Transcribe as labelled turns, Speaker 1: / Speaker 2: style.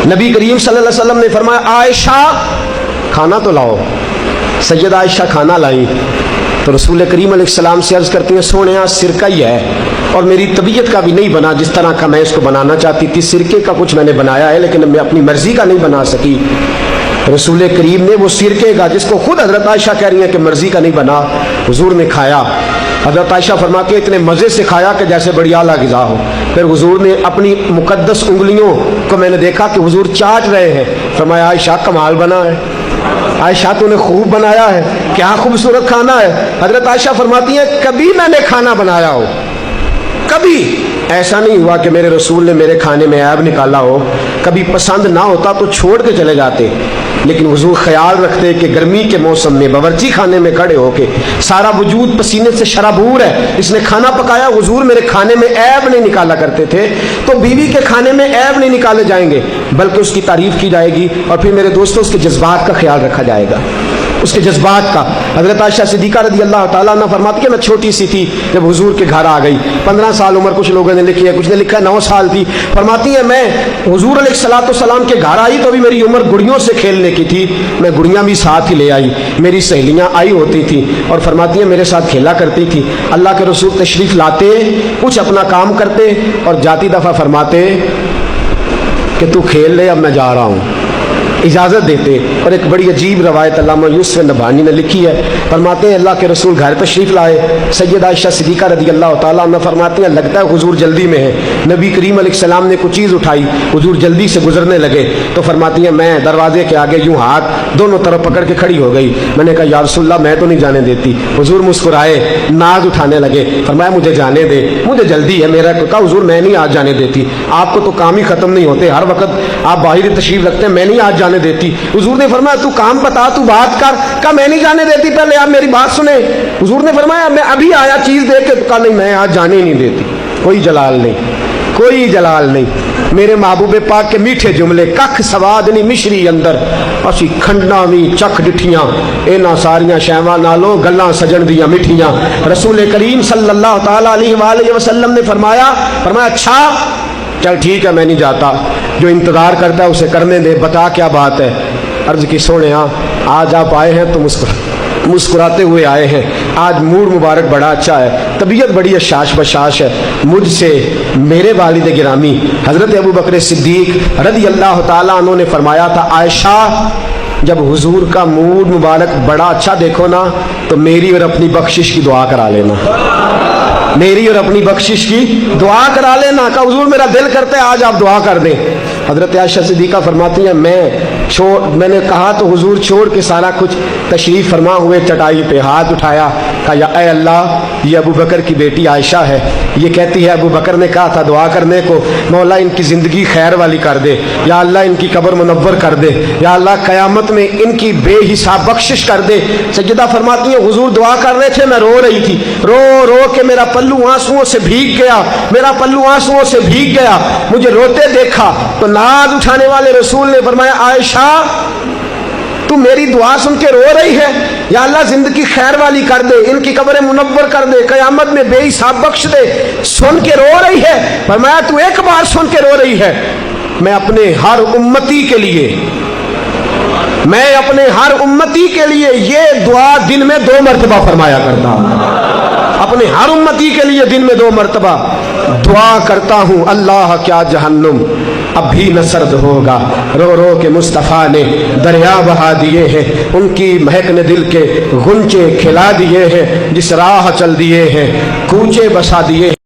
Speaker 1: नबी करीम सल्लल्लाहु अलैहि वसल्लम ने फरमाया, आयशा खाना तो लाओ। सैयद आयशा खाना लाई तो रसूल करीम अलैहिस्सलाम से अर्ज़ करती हैं, सोने सिरका ही है और मेरी तबीयत का भी नहीं बना जिस तरह का मैं इसको बनाना चाहती थी। सिरके का कुछ मैंने बनाया है लेकिन मैं अपनी मर्जी का नहीं बना सकी। रसूल करीम ने वो सिरके का, जिसको खुद हजरत आयशा कह रही है कि मर्जी का नहीं बना, हुजूर ने खाया। हजरत आयशा फरमाती है, इतने मज़े से खाया कि जैसे बड़ी आला ग़िज़ा हो। फिर हुजूर ने अपनी मुक़द्दस उंगलियों को मैंने देखा कि हुजूर चाट रहे हैं। फरमाया, आयशा कमाल बना है, आयशा तूने खूब बनाया है, क्या खूबसूरत खाना है। हजरत आयशा फरमाती है, कभी मैंने खाना बनाया हो, कभी ऐसा नहीं हुआ कि मेरे रसूल ने मेरे खाने में ऐब निकाला हो। कभी पसंद ना होता तो छोड़ के चले जाते, लेकिन हुजूर ख्याल रखते कि गर्मी के मौसम में बावर्ची खाने में खड़े होके सारा वजूद पसीने से शराबूर है, इसने खाना पकाया, हुजूर मेरे खाने में ऐब नहीं निकाला करते थे। तो बीवी के खाने में ऐब नहीं निकाले जाएंगे बल्कि उसकी तारीफ की जाएगी और फिर मेरे दोस्तों उसके जज्बात का ख्याल रखा जाएगा, उसके जज्बात का। हजरत आयशा सिद्दीक़ा रज़ी अल्लाह ताला अन्हा फरमाती है, मैं छोटी सी थी जब हुजूर के घर आ गई, 15 साल उम्र, कुछ लोगों ने लिखी है, कुछ ने लिखा है 9 साल थी। फरमाती है, मैं हुजूर अलैहिस्सलाम के घर आई तो अभी मेरी उम्र गुड़ियों से खेलने की थी, मैं गुड़ियाँ भी साथ ही ले आई, मेरी सहेलियाँ आई होती थी और फरमाती है मेरे साथ खेला करती थी। अल्लाह के रसूल तशरीफ़ लाते, कुछ अपना काम करते और जाती दफ़ा फरमाते कि तू खेल ले, अब मैं जा रहा हूँ, इजाज़त देते। और एक बड़ी अजीब रवायत अल्लामा यूसुफ नबहानी ने लिखी है, फरमाते हैं अल्लाह के रसूल घर तशरीफ़ लाए, सैयद आयशा सिद्दीक़ा रज़ी अल्लाह ताला अन्हा फरमाती हैं, लगता है हुजूर जल्दी में है। नबी करीम अलैहिस्सलाम ने कुछ चीज़ उठाई, हुजूर जल्दी से गुजरने लगे तो फरमाती हैं, मैं दरवाजे के आगे यूँ हाथ दोनों तरफ पकड़ के खड़ी हो गई। मैंने कहा, या रसूलल्लाह मैं तो नहीं जाने देती। हुजूर मुस्कुराए, नाज उठाने लगे, फरमाया मुझे जाने दे, मुझे जल्दी है मेरा। कहा, हुजूर मैं नहीं आज जाने देती, आपको तो काम ही ख़त्म नहीं होते, हर वक्त आप बाहर तशरीफ़ रखते हैं, मैं नहीं आज जाने देती। हुजूर ने फरमाया, तू काम बता, तू बात कर। कहा, मैं नहीं जाने देती, पहले आप मेरी बात सुने। हुजूर ने फरमाया, मैं अभी आया चीज देख के। कहा, नहीं मैं आज जाने ही नहीं देती। कोई जलाल नहीं, कोई जलाल नहीं। मेरे महबूबे पाक के मीठे जुमले, कख सवाद नहीं मिश्री अंदर, असी खंडा भी चख डिठियां, इन्हां सारियां शैवां नालों गल्लां सजन दियां मिठियां। रसूल करीम सल्लल्लाहु ताला अलैहि वसल्लम ने फरमाया, अच्छा चल ठीक है, मैं नहीं जाता, जो इंतजार करता है उसे करने दे, बता क्या बात है। अर्ज की, सोने आज आप आए हैं तो मुस्कुराते हुए आए हैं, आज मूड मुबारक बड़ा अच्छा है, तबीयत बड़ी अशाश बशाश है। मुझसे मेरे वालिद गिरामी हज़रत अबू बकर सिद्दीक़ रज़ी अल्लाह ताला अन्हु ने फरमाया था, आयशा जब हुजूर का मूड मुबारक बड़ा अच्छा देखो ना तो मेरी और अपनी बख्शिश की दुआ करा लेना, मेरी और अपनी बख्शिश की दुआ करा लेना। का हुजूर मेरा दिल करता है आज आप दुआ कर दें। हजरत आयशा सिद्दीक़ा फरमाती हैं, मैंने कहा तो हुजूर छोड़ के सारा कुछ तशरीफ़ फरमा हुए चटाई पे हाथ उठाया, कहा, या ऐ अल्लाह ये अबू बकर की बेटी आयशा है, ये कहती है अबू बकर ने कहा था दुआ करने को, मौला इनकी ज़िंदगी खैर वाली कर दे, या अल्लाह इनकी कब्र मुनव्वर कर दे, या अल्लाह क़यामत में इनकी बेहिसाब बख्शिश कर दे। सज्जदा फरमाती है, हुजूर दुआ कर रहे थे, मैं रो रही थी, रो रो के मेरा पल्लू आंसुओं से भीग गया, मेरा पल्लू आंसुओं से भीग गया। मुझे रोते देखा तो नाज उठाने वाले रसूल ने फरमाया, आयशा तू मेरी दुआ सुन के रो रही है, या अल्लाह जिंदगी खैर वाली कर दे, इनकी कब्रें मुनव्वर कर दे, क़यामत में बेहिसाब बख्श दे, सुन के रो रही है। फरमाया, तू एक बार सुन के रो रही है, मैं अपने हर उम्मती के लिए, मैं अपने हर उम्मती के लिए ये दुआ दिन में 2 मरतबा फरमाया करता हूं, अपने हर उम्मती के लिए दिन में 2 मरतबा दुआ करता हूं। अल्लाह क्या जहन्नुम अब भी न सर्द होगा, रो रो के मुस्तफ़ा ने दरिया बहा दिए हैं, उनकी महक ने दिल के गुंचे खिला दिए हैं, जिस राह चल दिए हैं कूचे बसा दिए हैं।